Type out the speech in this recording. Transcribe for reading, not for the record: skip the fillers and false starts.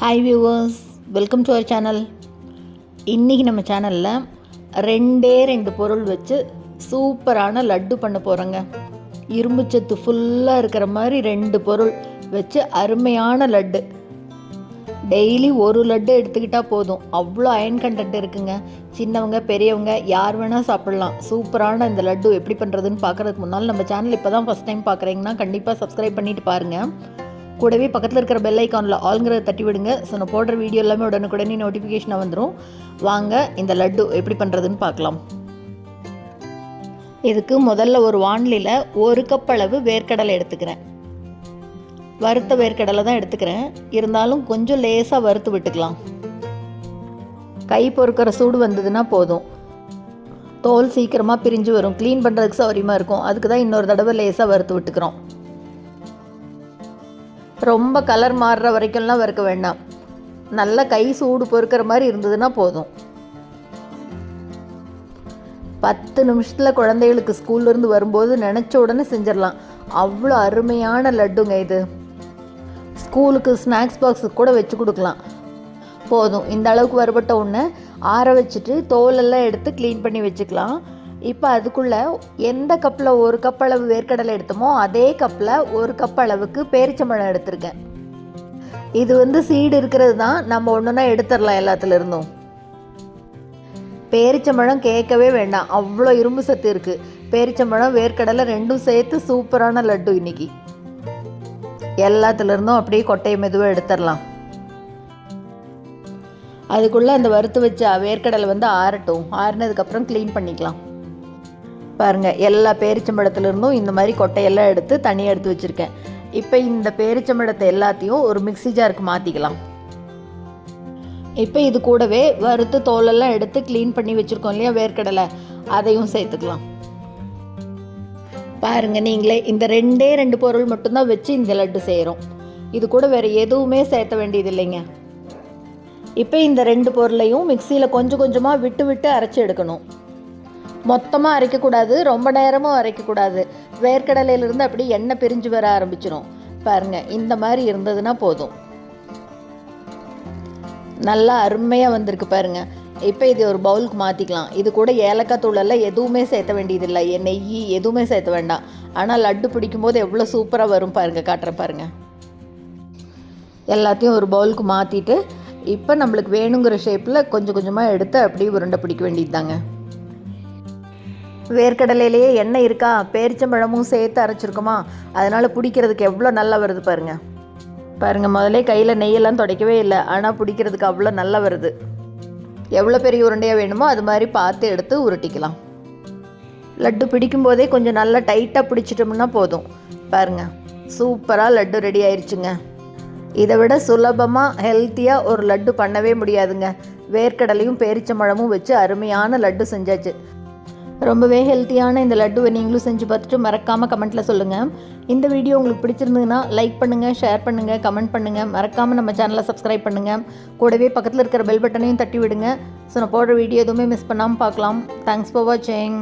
Hi viewers, welcome to our channel. இன்றைக்கி நம்ம சேனலில் ரெண்டு பொருள் வச்சு சூப்பரான லட்டு பண்ண போகிறோங்க. இரும்புச்சத்து ஃபுல்லாக இருக்கிற மாதிரி 2 பொருள் வச்சு அருமையான லட்டு. டெய்லி ஒரு லட்டு எடுத்துக்கிட்டால் போதும், அவ்வளோ அயன் கண்டென்ட் இருக்குங்க. சின்னவங்க பெரியவங்க யார் வேணால் சாப்பிட்லாம். சூப்பரான இந்த லட்டு எப்படி பண்ணுறதுன்னு பார்க்குறதுக்கு முன்னால் நம்ம சேனல் இப்போ தான் ஃபஸ்ட் டைம் பார்க்குறீங்கன்னா கண்டிப்பாக சப்ஸ்கிரைப் பண்ணிவிட்டு பாருங்கள். கூடவே பக்கத்தில் இருக்கிற பெல் ஐக்கானில் ஆல்ங்கிறத தட்டி விடுங்க. ஸோ நான் போடுற வீடியோ எல்லாமே உடனுக்குடனே நோட்டிஃபிகேஷனாக வந்துடும். வாங்க இந்த லட்டு எப்படி பண்ணுறதுன்னு பார்க்கலாம். இதுக்கு முதல்ல ஒரு வாணலியில் 1 கப் அளவு வேர்க்கடலை எடுத்துக்கிறேன். வறுத்த வேர்க்கடலை தான் எடுத்துக்கிறேன், இருந்தாலும் கொஞ்சம் லேசாக வறுத்து விட்டுக்கலாம். கை பொறுக்கிற சூடு வந்ததுன்னா போதும். தோல் சீக்கிரமாக பிரிஞ்சு வரும், க்ளீன் பண்ணுறதுக்கு சௌரியமாக இருக்கும். அதுக்கு தான் இன்னொரு தடவை லேசாக வறுத்து விட்டுக்கிறோம். ரொம்ப கலர் மாறுற வரைக்கும்லாம் வறுக்க வேண்டாம். நல்ல கை சூடு பொறுக்கிற மாதிரி இருந்ததுன்னா போதும். 10 நிமிஷத்தில் குழந்தைகளுக்கு ஸ்கூல்லேருந்து வரும்போது நினச்ச உடனே செஞ்சிடலாம். அவ்வளோ அருமையான லட்டுங்க இது. ஸ்கூலுக்கு ஸ்நாக்ஸ் பாக்ஸுக்கு கூட வச்சு கொடுக்கலாம். போதும், இந்த அளவுக்கு வறுபட்ட ஒன்று ஆற வச்சுட்டு தோலெல்லாம் எடுத்து க்ளீன் பண்ணி வச்சுக்கலாம். இப்போ அதுக்குள்ளே எந்த கப்பில் 1 கப் அளவு வேர்க்கடலை எடுத்தோமோ அதே கப்பில் 1 கப் அளவுக்கு பேரிச்சம்பழம் எடுத்திருக்கேன். இது சீடு இருக்கிறது தான், நம்ம ஒன்றுனா எடுத்துடலாம் எல்லாத்துலேருந்தும். பேரிச்சம்பழம் கேட்கவே வேண்டாம், அவ்வளோ இரும்பு சத்து இருக்குது. பேரிச்சம்பழம் வேர்க்கடலை 2ம் சேர்த்து சூப்பரான லட்டு இன்றைக்கி. எல்லாத்துலேருந்தும் அப்படியே கொட்டையை மெதுவாக எடுத்துடலாம். அதுக்குள்ளே அந்த வறுத்து வச்ச வேர்க்கடலை ஆறட்டும். ஆறினதுக்கப்புறம் க்ளீன் பண்ணிக்கலாம். பாருங்கள், எல்லா பேரிச்சம்பழத்துலேருந்தும் இந்த மாதிரி கொட்டையெல்லாம் எடுத்து தனியாக எடுத்து வச்சுருக்கேன். இப்போ இந்த பேரிச்சம்பழத்தை எல்லாத்தையும் ஒரு மிக்ஸி ஜாருக்கு மாற்றிக்கலாம். இப்போ இது கூடவே வறுத்து தோலெல்லாம் எடுத்து க்ளீன் பண்ணி வச்சுருக்கோம் இல்லையா வேர்க்கடலை, அதையும் சேர்த்துக்கலாம். பாருங்கள், நீங்களே இந்த 2 பொருள் மட்டும்தான் வச்சு இந்த லட்டு செய்கிறோம். இது கூட வேறு எதுவுமே சேர்த்த வேண்டியது இல்லைங்க. இப்போ இந்த 2 பொருளையும் மிக்சியில் கொஞ்சம் கொஞ்சமாக விட்டு விட்டு அரைச்சி எடுக்கணும். மொத்தமாக அரைக்கக்கூடாது, ரொம்ப நேரமும் அரைக்கக்கூடாது. வேர்க்கடலையிலேருந்து அப்படி எண்ணெய் பிரிஞ்சு வர ஆரம்பிச்சிடும். பாருங்கள், இந்த மாதிரி இருந்ததுன்னா போதும். நல்லா அருமையாக வந்திருக்கு பாருங்கள். இப்போ இது ஒரு பவுலுக்கு மாற்றிக்கலாம். இது கூட ஏலக்காய் தூளெல்லாம் எதுவுமே சேர்த்த வேண்டியதில்லை, நெய் எதுவுமே சேர்த்த வேண்டாம். ஆனால் லட்டு பிடிக்கும்போது எவ்வளோ சூப்பராக வரும் பாருங்கள், காட்டுறேன் பாருங்கள். எல்லாத்தையும் ஒரு பவுலுக்கு மாற்றிட்டு இப்போ நம்மளுக்கு வேணுங்கிற ஷேப்பில் கொஞ்சம் கொஞ்சமாக எடுத்து அப்படியே உருண்டை பிடிக்க வேண்டியது தாங்க. வேர்க்கடலையிலேயே எண்ணெய் இருக்கா, பேரிச்சம்பழமும் சேர்த்து அரைச்சிருக்குமா, அதனால் பிடிக்கிறதுக்கு எவ்வளோ நல்லா வருது பாருங்கள். பாருங்கள், முதல்ல கையில் நெய்யெல்லாம் துடைக்கவே இல்லை, ஆனால் பிடிக்கிறதுக்கு அவ்வளோ நல்லா வருது. எவ்வளோ பெரிய உருண்டையாக வேணுமோ அது மாதிரி பார்த்து எடுத்து உருட்டிக்கலாம். லட்டு பிடிக்கும்போதே கொஞ்சம் நல்லா டைட்டாக பிடிச்சிட்டோம்னா போதும். பாருங்கள், சூப்பராக லட்டு ரெடி ஆயிடுச்சுங்க. இதை விட சுலபமாக ஹெல்த்தியாக ஒரு லட்டு பண்ணவே முடியாதுங்க. வேர்க்கடலையும் பேரிச்சம்பழமும் வச்சு அருமையான லட்டு செஞ்சாச்சு. ரொம்பவே ஹெல்த்தியான இந்த லட்டுவை நீங்களும் செஞ்சு பார்த்துட்டு மறக்காமல் கமெண்ட்டில் சொல்லுங்கள். இந்த வீடியோ உங்களுக்கு பிடிச்சிருந்ததுன்னா லைக் பண்ணுங்கள், ஷேர் பண்ணுங்கள், கமெண்ட் பண்ணுங்கள். மறக்காமல் நம்ம சேனலை சப்ஸ்கிரைப் பண்ணுங்கள். கூடவே பக்கத்தில் இருக்கிற பெல் பட்டனையும் தட்டி விடுங்க. ஸோ நான் போடுற வீடியோ எதுவுமே மிஸ் பண்ணாமல் பார்க்கலாம். தேங்க்ஸ் ஃபார் வாட்சிங்.